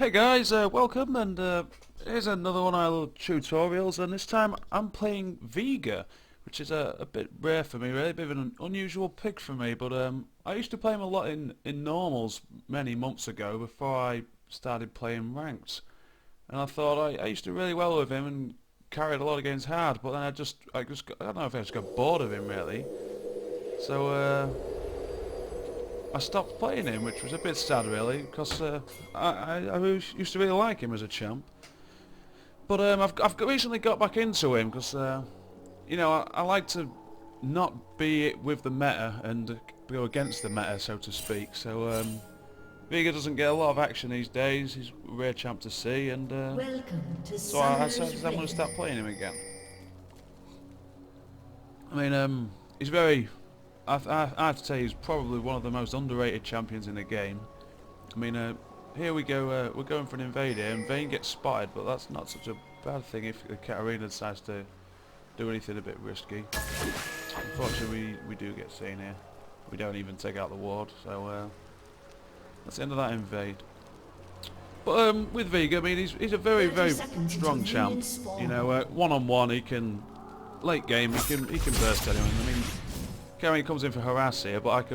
Hey guys, welcome, and here's another one of our little tutorials, and this time I'm playing Veiger, which is a bit rare for me, really, a bit of an unusual pick for me, but I used to play him a lot in normals many months ago before I started playing ranked, and I thought I used to do really well with him and carried a lot of games hard, but then I don't know if I just got bored of him really, so I stopped playing him, which was a bit sad really, because I used to really like him as a champ. But I've recently got back into him because you know, I like to not be with the meta and go against the meta, so to speak. So Veiger doesn't get a lot of action these days. He's a rare champ to see, and so I decided I'm going to start playing him again. I mean, he's very. I have to say he's probably one of the most underrated champions in the game. I mean, here we go, we're going for an invader, and Vane gets spotted, but that's not such a bad thing if the Katarina decides to do anything a bit risky. Unfortunately, we do get seen here. We don't even take out the ward, so that's the end of that invade. But with Veiger, I mean, he's a very strong champ. You know, one-on-one, he can late game, he can burst anyone. I mean, Katarina comes in for harass here, but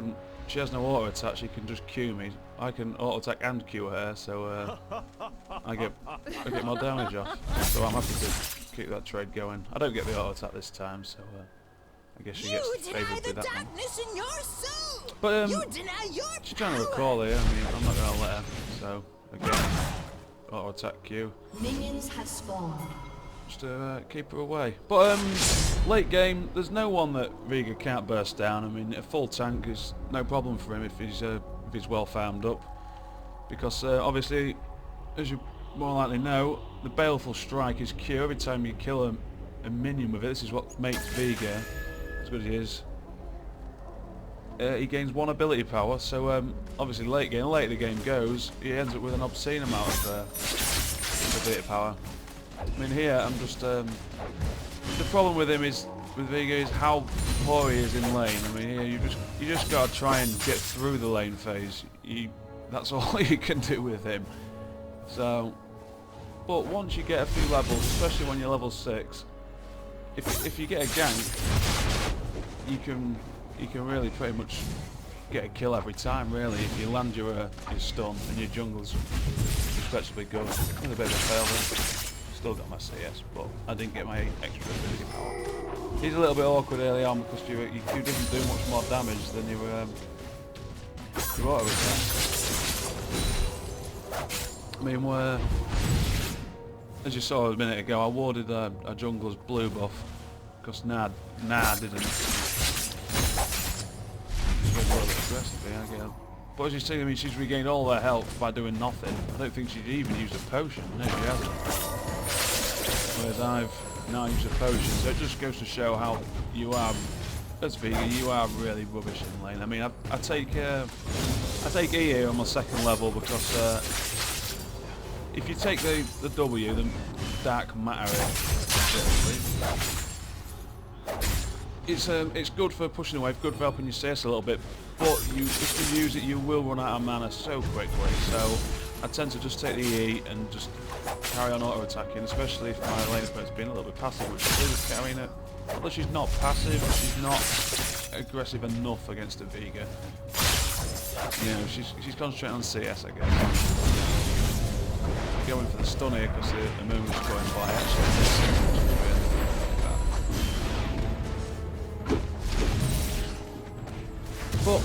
she has no auto attack, she can just Q me. I can auto attack and Q her, so I get more damage off. So I'm happy to keep that trade going. I don't get the auto attack this time, so I guess she gets favoured with that one. But she's trying to recall here, I mean, I'm not going to let her. So, again, auto attack Q. Minions have spawned. Just to keep her away. But late game, there's no one that Veiger can't burst down. I mean, a full tank is no problem for him if he's well farmed up, because obviously, as you more likely know, the Baleful Strike is Q. Every time you kill a minion with it, this is what makes Veiger as good as he is. He gains one ability power, so obviously late the game goes, he ends up with an obscene amount of ability power. I mean, here I'm just the problem with him is with Veiger is how poor he is in lane. I mean, here you just gotta try and get through the lane phase. That's all you can do with him. So, but once you get a few levels, especially when you're level 6, if you get a gank, you can really pretty much get a kill every time. Really, if you land your stun and your jungle's respectably good. It's a bit of a fail there. Still got my CS, but I didn't get my extra ability power. He's a little bit awkward early on because you doesn't do much more damage than your auto attack. I mean, as you saw a minute ago, I warded a jungler's blue buff because Nah didn't. She's a little bit aggressive here, I guess. But as you see, I mean, she's regained all her health by doing nothing. I don't think she's even used a potion. No, she hasn't. Whereas I've now used a potion, so it just goes to show how you are, as Veiger, you are really rubbish in lane. I mean, I take E here on my second level because if you take the W, the Dark Matter, it's good for pushing away, good for helping your CS a little bit, but if you use it, you will run out of mana so quickly. So I tend to just take the E and just carry on auto attacking, especially if my lane opponent's being a little bit passive, which she is carrying it. Although she's not passive, she's not aggressive enough against a Veiger. You know, she's concentrating on CS, I guess. Going for the stun here because the moon was going by. Actually, but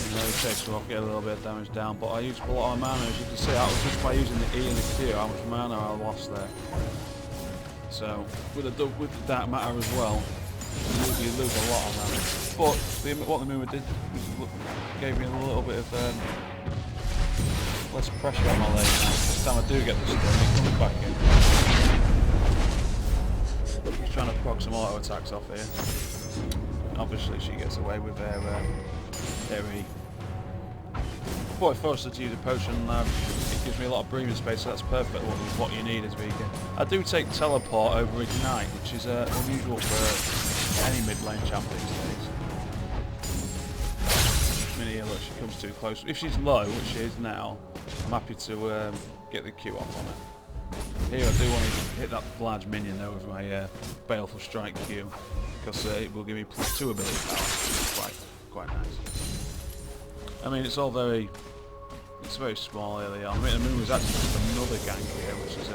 you know, it takes her off, get a little bit of damage down. But I used a lot of mana, as you can see. That was just by using the E and the Q, how much mana I lost there. So with the Dark Matter as well, you lose a lot of mana. But what the moon did was gave me a little bit of less pressure on my lane now. This time I do get the stun, he's coming back in. He's trying to proc some auto attacks off here. Obviously she gets away with her E. But I forced her to use a potion, it gives me a lot of breathing space, so that's perfect what you need as Veiger. I do take teleport over Ignite, which is unusual for any mid lane champ these days. I mean, here, look, she comes too close. If she's low, which she is now, I'm happy to get the Q off on it. Here, I do want to hit that large minion though with my Baleful Strike Q, because it will give me +2 ability power, which is quite nice. I mean, it's very small early on. I mean, the moon was actually just another gank here, which is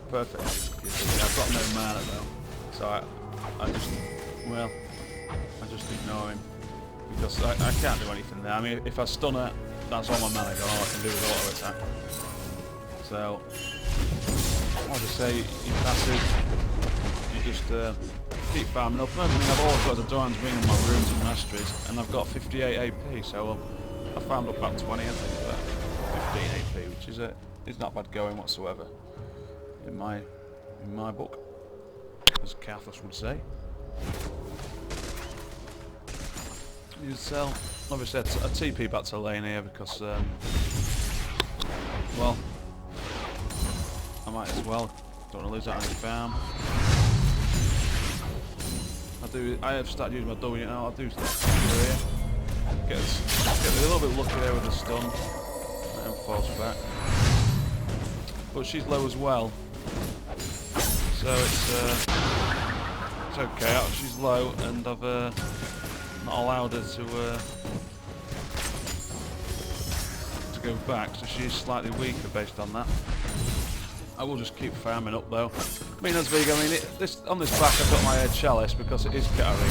perfect. I've got no mana though, so I just ignore him because I can't do anything there. I mean, if I stun her, that's all my mana gone. All I can do is auto attack. So, I'll just say, you passive, you just keep farming up. I mean, I've always got the Doran's Ring on my runes and masteries, and I've got 58 AP, so I farmed up about 20, I think, but 15 AP, which is not bad going whatsoever in my book, as Cathos would say. You sell, obviously a TP back to lane here because, well, I might as well. Don't want to lose that on the farm. I have started using my W now. I'll do stuff here. Get a little bit lucky there with the stun and falls back. But she's low as well, so it's okay. She's low, and I've not allowed her to go back, so she's slightly weaker based on that. I will just keep farming up though. I mean, as Veiger, I mean, on this back I've got my Chalice because it is Katarina.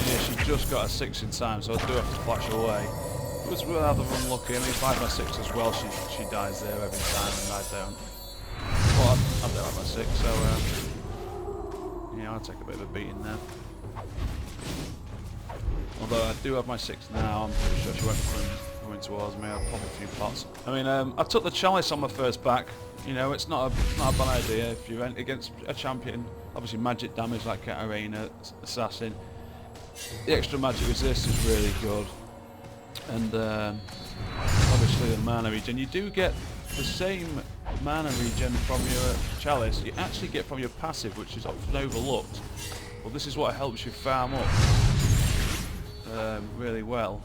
Yeah, she just got a 6 in time, so I do have to flash away. It was rather unlucky. I mean, if I have my 6 as well, she dies there every time, and I don't. Well, I don't have my 6, so yeah, I'll take a bit of a beating there. Although I do have my 6 now, I'm pretty sure she won't coming towards me. I'll pop a few pots. I mean, I took the Chalice on my first back. You know, it's not a bad idea if you went against a champion. Obviously, magic damage like Katarina, Assassin. The extra magic resist is really good, and obviously the mana regen. You do get the same mana regen from your Chalice. You actually get from your passive, which is often overlooked. Well, this is what helps you farm up really well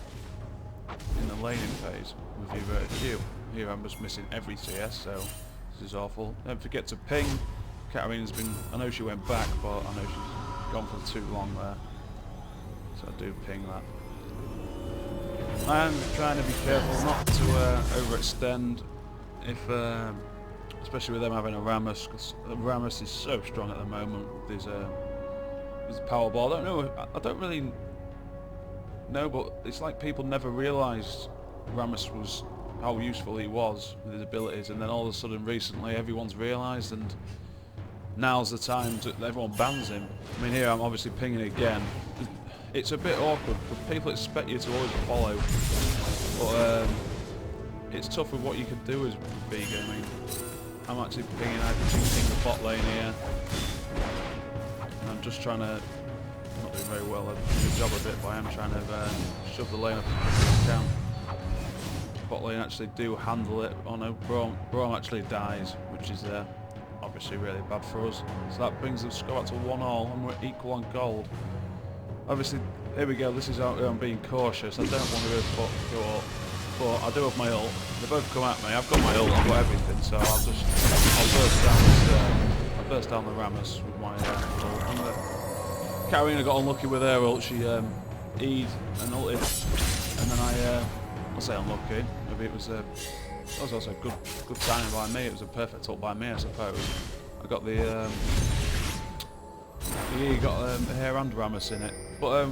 in the laning phase with your Q. Here I'm just missing every CS, so this is awful. Don't forget to ping. Katarina's been, I know she went back, but I know she's gone for too long there. So I do ping that. I'm trying to be careful not to overextend, especially with them having a Rammus, because Rammus is so strong at the moment with his power ball. I don't really know, but it's like people never realised Rammus was how useful he was with his abilities, and then all of a sudden recently everyone's realised, and now's the time that everyone bans him. I mean, here I'm obviously pinging again. It's a bit awkward because people expect you to always follow, but it's tough with what you can do as Veiger. I mean, I'm actually pinging, I can ping the bot lane here, and I'm just trying to, not doing very well, I do a job of it, but I am trying to shove the lane up as quickly as I can. Bot lane actually do handle it. Oh no, Braum actually dies, which is obviously really bad for us. So that brings the score back to 1-1, and we're equal on gold. Obviously, here we go, this is how I'm being cautious. I don't want to go up, but I do have my ult. They both come at me, I've got my ult, I've got everything, so I'll burst down the Rammus with my ult. And Katarina got unlucky with her ult, she E'd and ulted, and then I'll say unlucky, maybe it was also a good timing by me. It was a perfect ult by me, I suppose. I got the you got hair and Rammus in it, but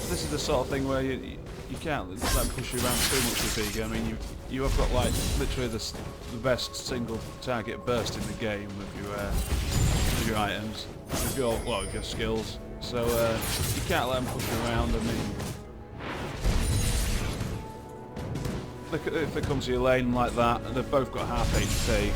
this is the sort of thing where you can't let them push you around too much with Veiger. I mean, you have got like literally the best single target burst in the game with your items, with your skills. So you can't let them push you around. I mean, if they come to your lane like that, and they've both got half HP.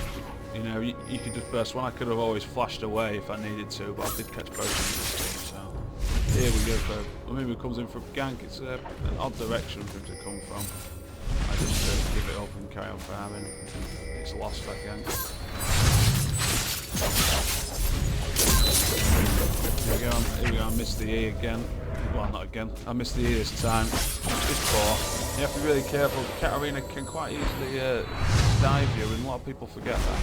You know, you could just burst one. I could have always flashed away if I needed to, but I did catch both of them. So here we go for, I mean, it comes in for a gank. It's an odd direction for him to come from. I just give it up and carry on farming. It's lost that gank. Here we go, I missed the E again. Well, not again. I missed the E this time. It's poor. You have to be really careful. Katarina can quite easily dive you, and a lot of people forget that.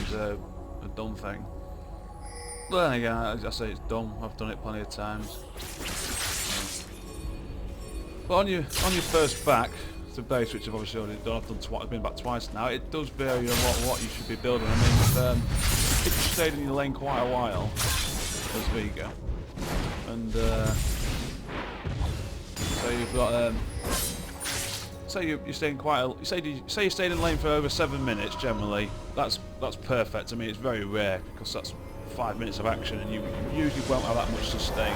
It's a dumb thing. But then again, I say it's dumb. I've done it plenty of times. But on your first back to base, which I've obviously already done, I've been back twice now. It does vary a lot what you should be building. I mean, if you stayed in your lane quite a while, as Veiger, and so you've got say you stayed quite a, say you stayed in lane for over 7 minutes generally. That's perfect. I mean, it's very rare because that's 5 minutes of action, and you usually won't have that much sustain.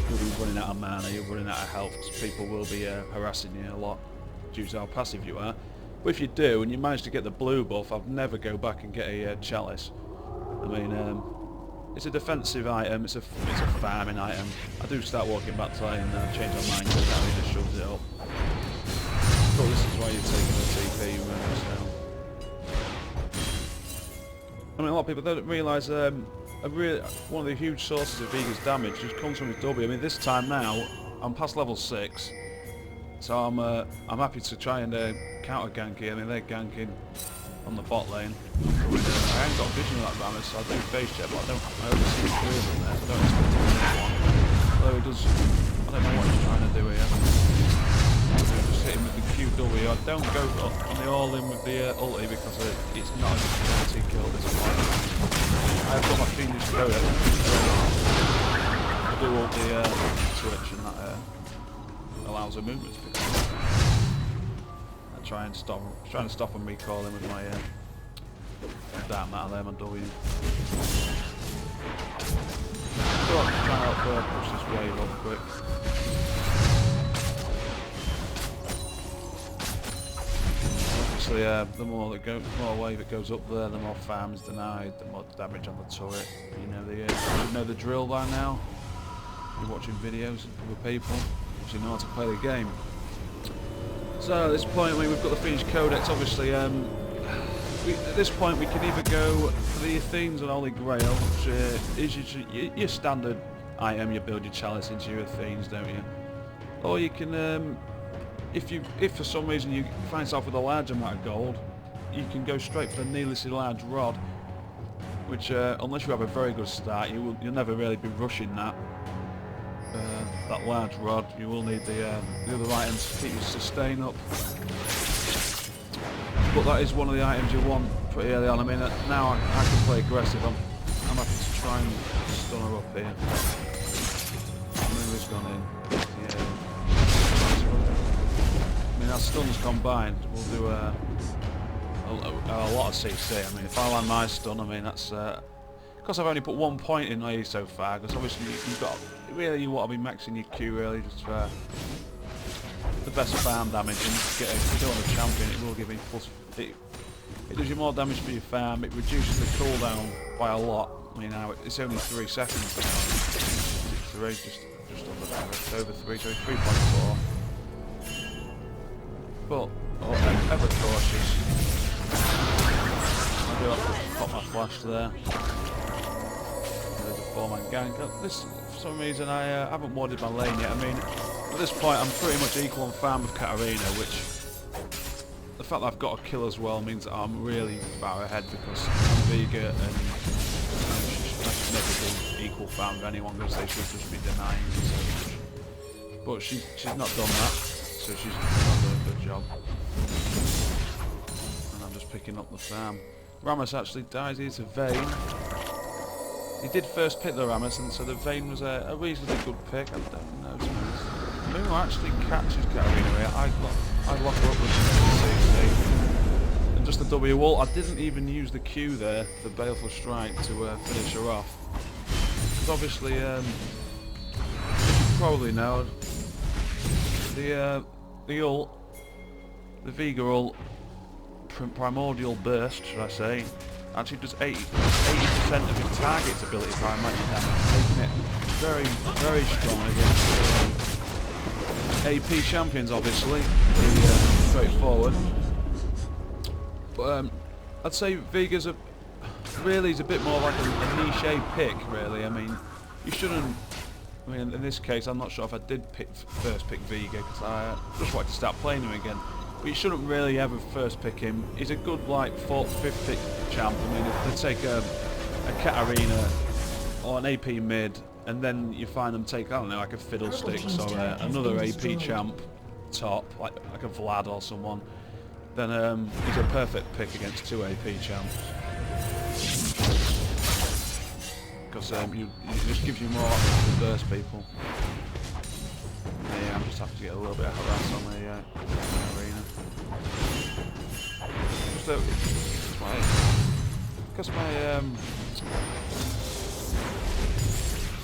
You'll be running out of mana, you're running out of health, because people will be harassing you a lot due to how passive you are. But if you do, and you manage to get the blue buff, I'd never go back and get a chalice. I mean, it's a defensive item, it's a farming item. I do start walking back to lane and change my mind, because that really just shoves it up. But this is why you're taking the TP runes now. I mean, a lot of people don't realise one of the huge sources of Veiger's damage just comes from his W. I mean, this time now, I'm past level 6, so I'm happy to try and counter gank here. I mean, they're ganking on the bot lane. I haven't got vision of that Rammus, so I do face check, but I only see 3 of them there, so I don't expect to win one. Although he does, I don't know what he's trying to do here. Just hit him with the QW. I don't go on the all-in with the ulti because it's not a guarantee kill at this point. I've got my Phoenix Codec. I do all the switch, and that allows a movement speed. I trying to stop him recalling with my damn that there, my W. So I'm trying to help push this wave up quick. Obviously, the more wave it goes up there, the more farm is denied, the more damage on the turret. You know the drill by now. You're watching videos of other people, you know how to play the game. So at this point, I mean, we've got the Phoenix Codex. Obviously, at this point we can either go for the Athenes and Holy Grail, which is your standard item. You build your chalice into your Athenes, don't you? Or you can. If for some reason you find yourself with a large amount of gold, you can go straight for the needlessly large rod, which unless you have a very good start, you'll never really be rushing that large rod. You will need the other items to keep your sustain up. But that is one of the items you want pretty early on. I mean, now I can play aggressive. I'm happy to try and stun her up here. Move has gone in. Yeah. I mean, our stuns combined will do a lot of CC. I mean, if I land my stun, I mean, that's because I've only put 1 point in A so far. Because obviously you want to be maxing your Q really just for the best farm damage. And if you go on a champion, it will give you plus. It does you more damage for your farm. It reduces the cooldown by a lot. I mean, now it's only 3 seconds now. It's 3, just under there. It's over 3, so 3.4. But ever cautious. I do have to pop my flash there. There's a 4-man gank. This, for some reason, I haven't warded my lane yet. I mean, at this point, I'm pretty much equal on farm with Katarina, which the fact that I've got a kill as well means that I'm really far ahead because I'm Veiger and I should never be equal farm with anyone because they should just be denying me so much. But she's not done that. So she's not doing a good job. And I'm just picking up the farm. Rammus actually dies here to Veiger. He did first pick the Rammus, and so the Veiger was a reasonably good pick. I don't know, to be honest. Who actually catches Katarina here? I'd lock her up with CC. And just the W wall. I didn't even use the Q there, the Baleful Strike, to finish her off. Because obviously, you probably know, the ult, the Veiger ult, Primordial Burst, should I say, actually does 80% of his target's ability by magic damage, making it very, very strong against AP champions, obviously. Pretty straightforward. But I'd say Veiger's he's a bit more like a niche pick, really. I mean, you shouldn't I mean, in this case, I'm not sure if I did first pick Veiger, because I just wanted to start playing him again. But you shouldn't really ever first pick him. He's a good, like, 4th, 5th pick champ. I mean, if they take a Katarina or an AP mid, and then you find them take, I don't know, like a Fiddlesticks or another AP champ top, like a Vlad or someone, then he's a perfect pick against 2 AP champs. Because it just gives you more options to burst people. Yeah, I'm just having to get a little bit of harass on the arena. Because my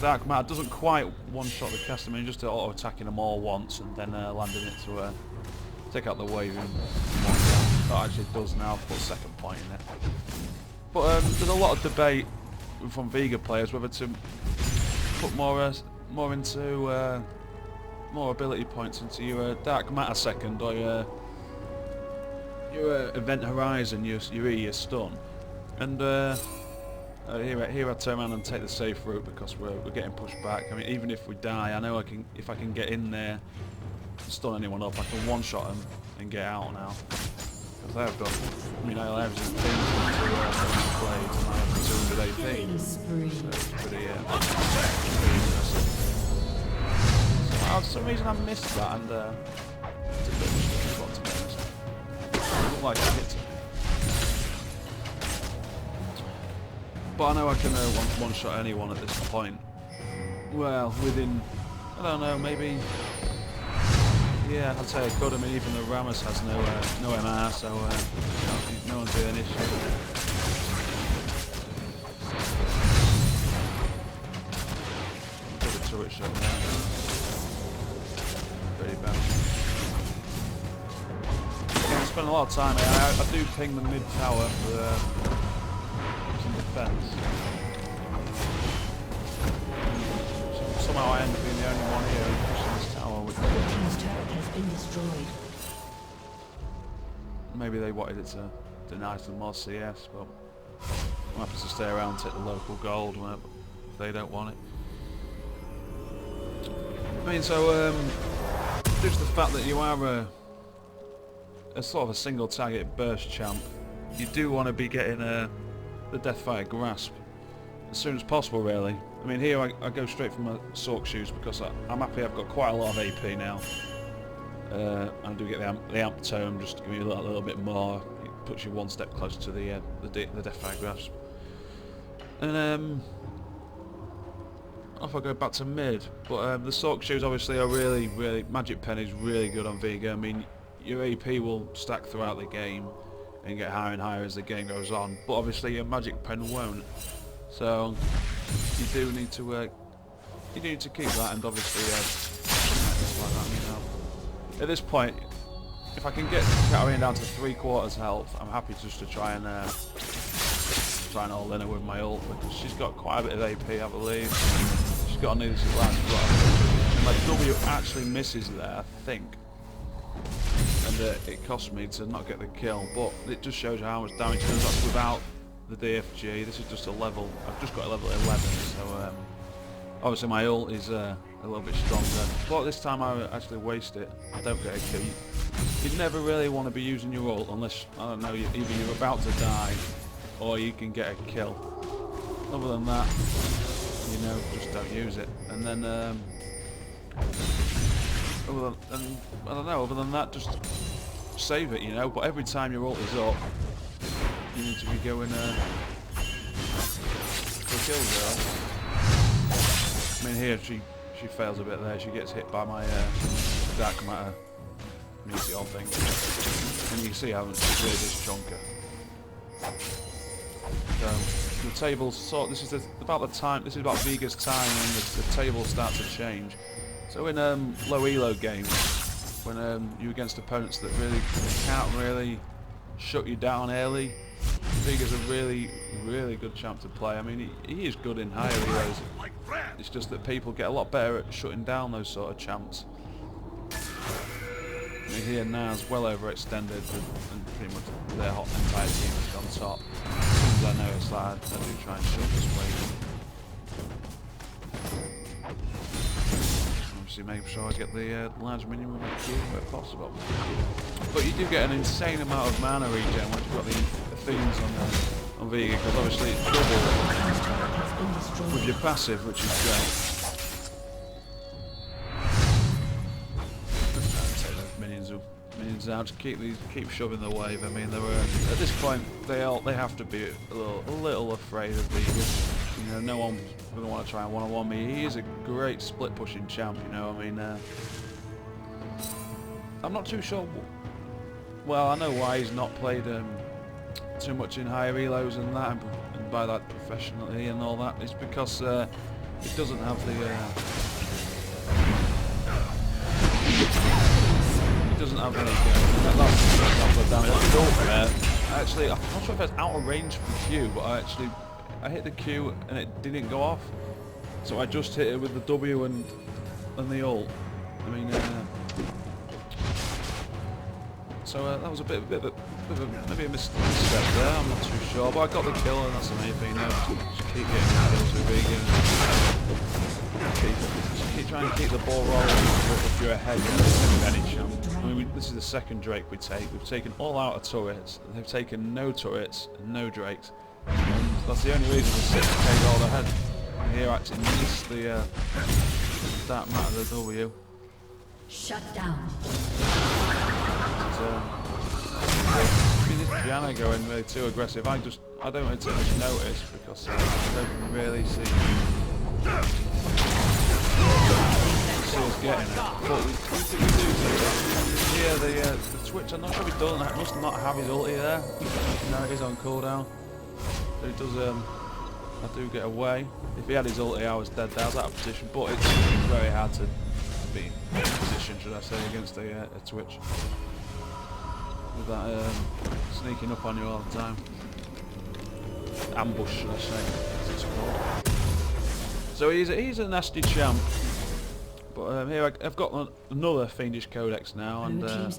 Dark Matter doesn't quite one-shot the cast. I mean, just auto-attacking them all once and then landing it to take out the wave in one. That actually does now. Put second point in it. But there's a lot of debate from Veiger players whether to put more into more ability points into your Dark Matter second or your Event Horizon, your stun. And here I turn around and take the safe route because we're getting pushed back. I mean, even if we die, I know if I can get in there, stun anyone up, I can one-shot them and get out now. Because they've got, I mean, I have just things to play and I have 200 AP. So it's pretty interesting. So, for some reason I missed that and it's a bit of a strange spot to be honest. It looked like it hit him. But I know I can one-shot anyone at this point. Well, within, I don't know, maybe. Yeah, I'd say I could. I mean, even the Ramos has no MR, so no one's really an issue. Bit of a turret shot now. Pretty bad. Yeah, I spend a lot of time here. I do ping the mid tower for some defence. Somehow I end up being the only one here pushing this tower with Been destroyed. Maybe they wanted it to deny some more CS, but I'm happy to stay around and take the local gold if they don't want it. I mean, so just the fact that you are a sort of a single target burst champ, you do want to be getting the Deathfire Grasp as soon as possible, really. I mean, here I go straight for my Sork Shoes because I'm happy I've got quite a lot of AP now. I do get the amp tome just to give you a little bit more. It puts you one step closer to the Deathfire Grasp. And off I go back to mid. But the Sork Shoes obviously are really Magic Pen is really good on Veiger. I mean, your AP will stack throughout the game and get higher and higher as the game goes on. But obviously your Magic Pen won't. So you do need to keep that, and obviously like that, you know. At this point, if I can get Katarina down to 3/4 health, I'm happy just to try and all in her with my ult, because she's got quite a bit of AP, I believe. She's got a nuclear last block. And my W actually misses there, I think. And it cost me to not get the kill, but it just shows you how much damage it does. That's without the DFG. This is just a level. I've just got a level 11, so obviously my ult is a little bit stronger. But this time I actually waste it. I don't get a kill. You'd never really want to be using your ult unless, I don't know, either you're about to die or you can get a kill. Other than that, you know, just don't use it. And then, I don't know, other than that, just save it, you know. But every time your ult is up, you need to be going for kills there. I mean, here she fails a bit there. She gets hit by my Dark Matter meteor thing, and you can see how it's really this chunker. So the tables sort. This is about the time. This is about Veiger's time when the tables start to change. So in low elo games, when you're against opponents that really can't really shut you down early, Veiger's a really good champ to play. I mean, he is good in higher elos. It's just that people get a lot better at shutting down those sort of champs. I mean, here Naz well overextended, and pretty much their entire team is on top. As soon as I notice that, I do try and shut this wave. obviously make sure I get the large minion with my Q where possible. But you do get an insane amount of mana regen once you've got the Athenes on Veiger, because obviously it's double with your passive, which is great. Take those minions out to keep shoving the wave. I mean, they were at this point they have to be a little afraid of Veiger. You know, no one's going to want to try and one-on-one me. He is a great split pushing champ. You know, I mean, I'm not too sure. Well, I know why he's not played too much in higher elos and that, and by that professionally and all that. It's because he doesn't have the. Doesn't have any damage. Actually, I'm not sure if it's out of range for the Q, but I hit the Q and it didn't go off, so I just hit it with the W and the ult. I mean, so that was a bit of maybe a misstep there. I'm not too sure, but I got the kill and that's the main thing. Just keep getting kills with Veiger. Keep trying to keep the ball rolling if you're ahead with any chance. I mean, this is the second Drake we take. We've taken all out of turrets. They've taken no turrets and no Drakes. And that's the only reason we're 6k gold ahead. And here actually missed the dark matter of the W. Shut down. This Janna going really too aggressive. I don't really take much notice because I don't really see us getting it. But we do see here the Twitch. I'm not sure if he doesn't. Must not have his ulti there. No, it is on cooldown. So he does. I do get away. If he had his ulti, I was dead there. I was out of position. But it's very hard to be in position, should I say, against a Twitch. With that sneaking up on you all the time. Ambush, should I say, as it's called. So he's a nasty champ. But here I've got another Fiendish Codex now, and I've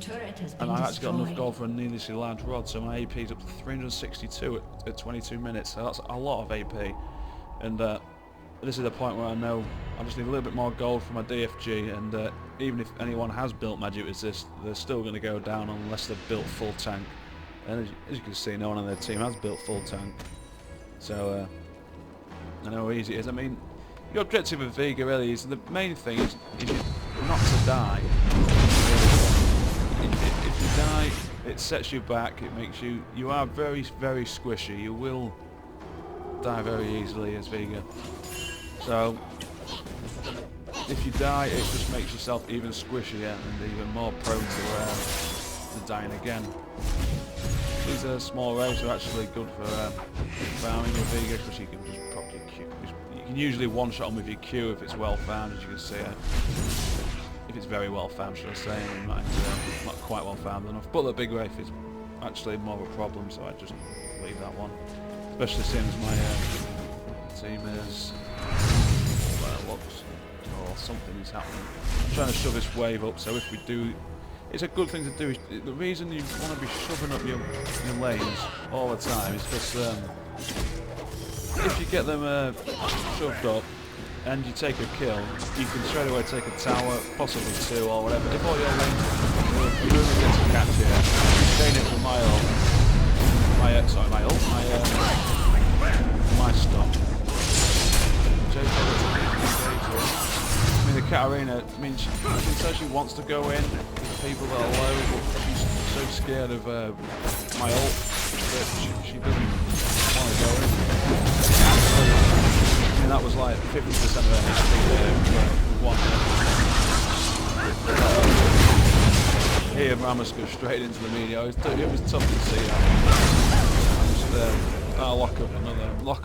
actually got enough gold for a needlessly large rod, so my AP's up to 362 at 22 minutes, so that's a lot of AP. And this is the point where I know I just need a little bit more gold for my DFG, and even if anyone has built Magic Resist, they're still going to go down unless they've built full tank. And as you can see, no one on their team has built full tank. So I know how easy it is. I mean, your objective with Veiger really is, the main thing is not to die. If you die, it sets you back, it makes you are very, very squishy. You will die very easily as Veiger. So if you die, it just makes yourself even squishier and even more prone to dying again. These small waves are actually good for farming with Veiger, because you can just properly Q. You can usually one-shot them with your Q if it's well farmed, as you can see. If it's very well farmed, should I say, and not quite well farmed enough. But the big wave is actually more of a problem, so I just leave that one. Especially seeing as my team is looks, or something is happening. I'm trying to shove this wave up, so if we do, it's a good thing to do. The reason you want to be shoving up your lanes all the time is because if you get them shoved up and you take a kill, you can straight away take a tower, possibly two or whatever. If all your lanes you really get to catch it, you stay in for my ult, my stop. I mean, the Katarina, I mean, she says she wants to go in with people that are low, but she's so scared of my ult that she doesn't want to go in. I mean, that was like 50% of her HP there with one hit. Here, Ramos goes straight into the media. It was tough to see that. I'll lock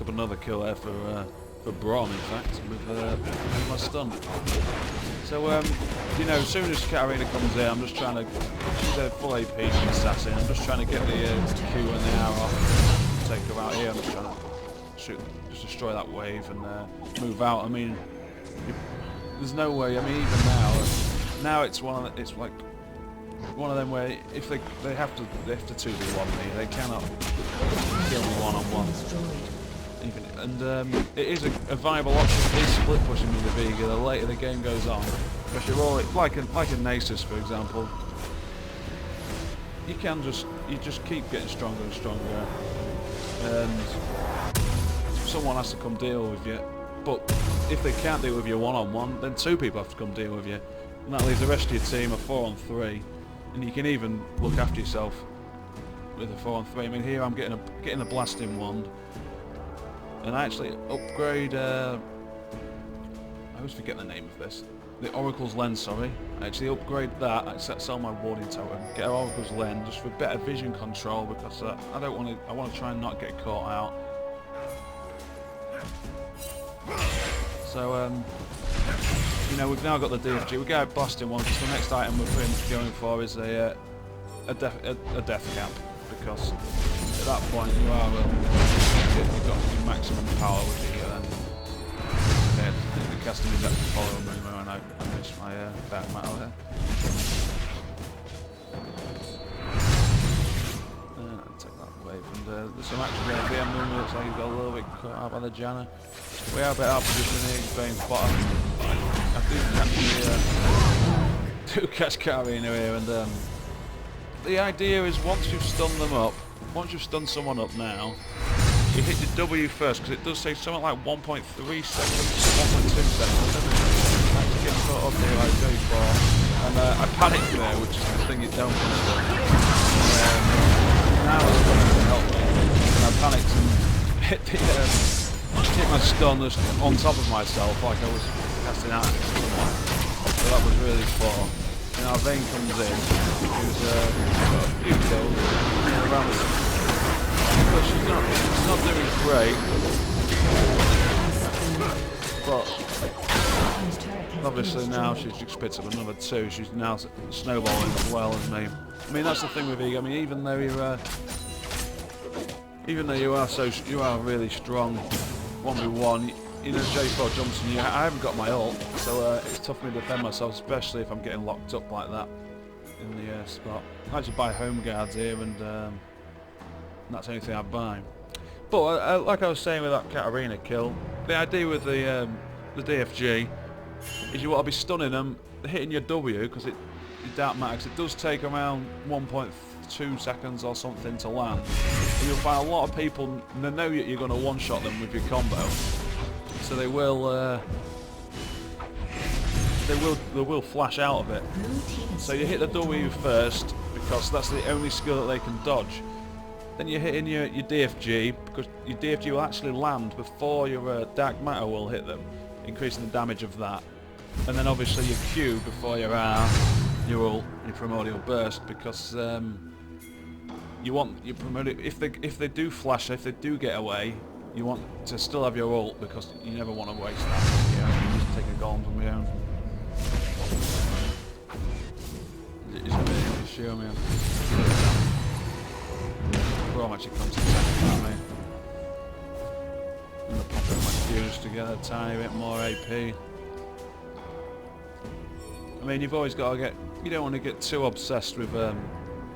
up another kill there for Braum, in fact, with my stun. So, you know, as soon as Katarina comes in, I'm just trying to. She's a full AP, she's an assassin. I'm just trying to get the Q and the R off, take her out here. I'm just trying to shoot, just destroy that wave and move out. I mean, there's no way. I mean, even now it's like one of them where if they have to 2v1 me, they cannot kill me one-on-one. And it is a viable option. It is split pushing with the Veiger. The later the game goes on, especially roll it like in Nasus, for example. You just keep getting stronger and stronger, and someone has to come deal with you. But if they can't deal with you one-on-one, then 2 people have to come deal with you, and that leaves the rest of your team a 4-on-3, and you can even look after yourself with a 4-on-3. I mean, here I'm getting a blasting wand, and I actually upgrade. I always forget the name of this. The Oracle's Lens, sorry. I actually upgrade that. I sell my warding totem. Get an Oracle's Lens just for better vision control, because I don't want to. I want to try and not get caught out. So you know, we've now got the DFG. We get out blasting one, because the next item we're pretty much going for is a death cap, because at that point you are you've got your maximum power with you. The casting is actually following me, and I missed my back matter there. I'll take that away. And there's some action there. BM looks like he's got a little bit caught out by the Janna. We are a bit out of position here, he's playing bottom. I do catch Katarina here, and the idea is once you've stunned them up, once you've stunned someone up now, you hit your W first, because it does say something like 1.3 seconds, 1.2 seconds. Actually getting caught up here like J4, and I panicked there, which is the thing you don't want to do. Now it's going to help me, and I panicked and hit my stun on top of myself, like I was casting out at someone. So that was really poor. Now Veiger comes in, who's got a few kills around the. But she's not doing great, but obviously now she's just picked up another 2. She's now snowballing as well as me. I mean, that's the thing with Veiger. I mean, even though you are really strong 1v1, you know, J4 jumps on you. I haven't got my ult, so it's tough for me to defend myself, especially if I'm getting locked up like that in the spot. I actually buy home guards here, and that's the only thing I buy. But like I was saying with that Katarina kill, the idea with the DFG is you want to be stunning them, hitting your W, because it don't matter, because it does take around 1.2 seconds or something to land. And you'll find a lot of people, they know you're going to one-shot them with your combo, so they will flash out of it. So you hit the W first, because that's the only skill that they can dodge. Then you're hitting your DFG, because your DFG will actually land before your Dark Matter will hit them, increasing the damage of that. And then obviously your Q before your R, your Primordial Burst, because you want your Primordial. If they do flash, if they do get away, you want to still have your ult, because you never want to waste that. You know, you just take a golem from your own. It's really sure, man. Chrome actually comes to second, aren't we? I'm going to pop in my Qs to get a tiny bit more AP. I mean, you've always got to get, you don't want to get too obsessed with the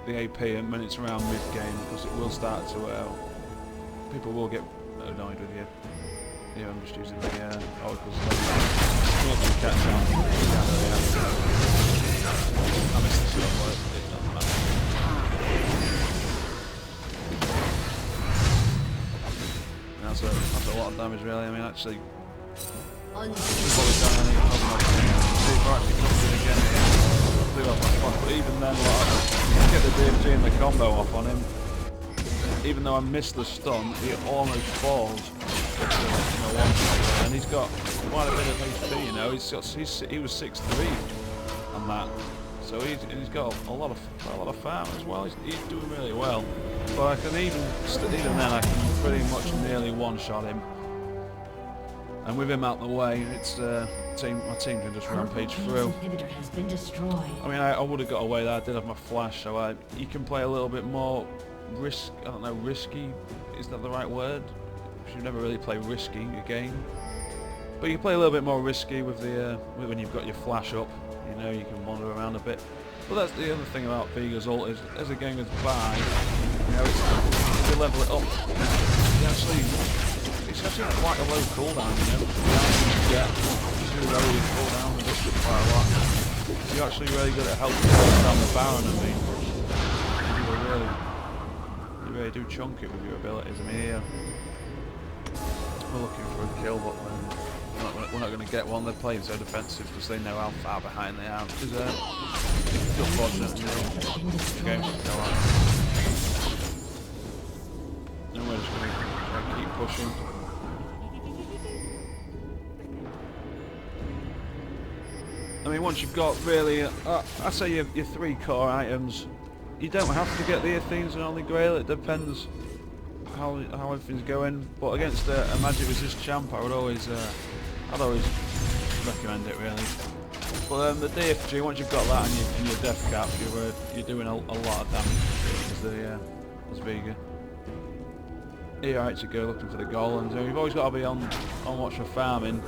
AP when it's around mid-game, because it will start to, people will get annoyed with you. Yeah, I'm just using the Oracle's Lens to catch on. I missed the shot, but it doesn't matter. That's a lot of damage, really. I mean, actually, probably done any actually comes in again. Do have my spot, but even then, like, get the DFG and the combo off on him. Even though I missed the stun, he almost falls. And he's got quite a bit of HP. You know, he was 6'3" on that. So he's got a lot of farm as well. He's doing really well. But I can even then I can pretty much nearly one-shot him. And with him out the way, it's my team can just rampage through. I mean, I would have got away there. I did have my flash, so you can play a little bit more risky. Is that the right word? You never really play risky a game, but you can play a little bit more risky with the when you've got your flash up. You know, you can wander around a bit. But that's the other thing about Veiger's ult is, as the game goes by, you know, if you level it up, it's actually quite a low cooldown, you know. The items you get do really cooldown the bishop quite a lot. You're actually really good at helping close down the Baron, I mean. You really do chunk it with your abilities. I mean, here we're looking for a kill, but we're not going to get one. They're playing so defensive because they know how far behind they are. It's unfortunate, you know. The game should go on. And we're just going to keep pushing. I mean, once you've got really, I say your 3 core items, you don't have to get the Athenes and Holy Grail. It depends how everything's going. But against a magic resist champ, I'd always recommend it really. But the DFG, once you've got that and your death cap, you're doing a lot of damage as Veiger. Here I actually go looking for the golems. You've always got to be on watch for farming,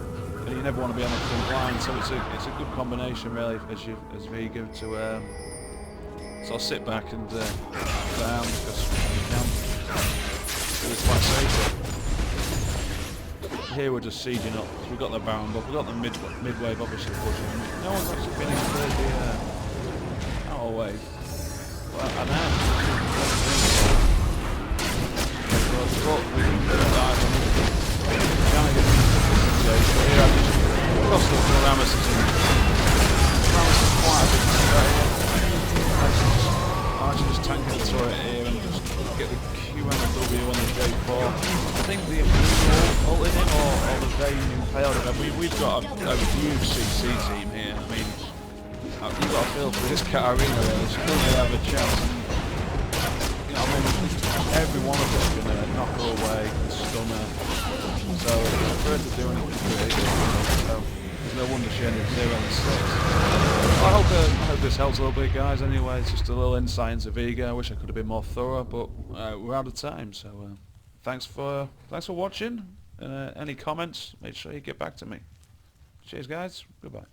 and you never want to be on the front line. So it's a good combination really as Veiger to sort of sit back and farm because you can. It's quite safe. Here we're just sieging up. So we've got the Baron buff, we've got the mid-wave obviously pushing. No one's actually been into the outer wave. Well, I know. But we can do it live. Trying to get the here I just crossed up the Ramesses and Ramesses is quite a big threat. I actually just tank the turret here and just get the Q and the W on the J4. I think the ult in him or the Veiger impaled him. We've got a huge CC team here. I mean, you've got to feel for this Katarina really. She doesn't really have a chance. You know, I mean, every one of us can knock her away and stun her. So for her to do anything really good. So there's no wonder she ended 0 and 6. I hope this helps a little bit, guys. Anyway, it's just a little insight into Veiger. I wish I could have been more thorough, but we're out of time. So thanks for watching. Any comments? Make sure you get back to me. Cheers, guys. Goodbye.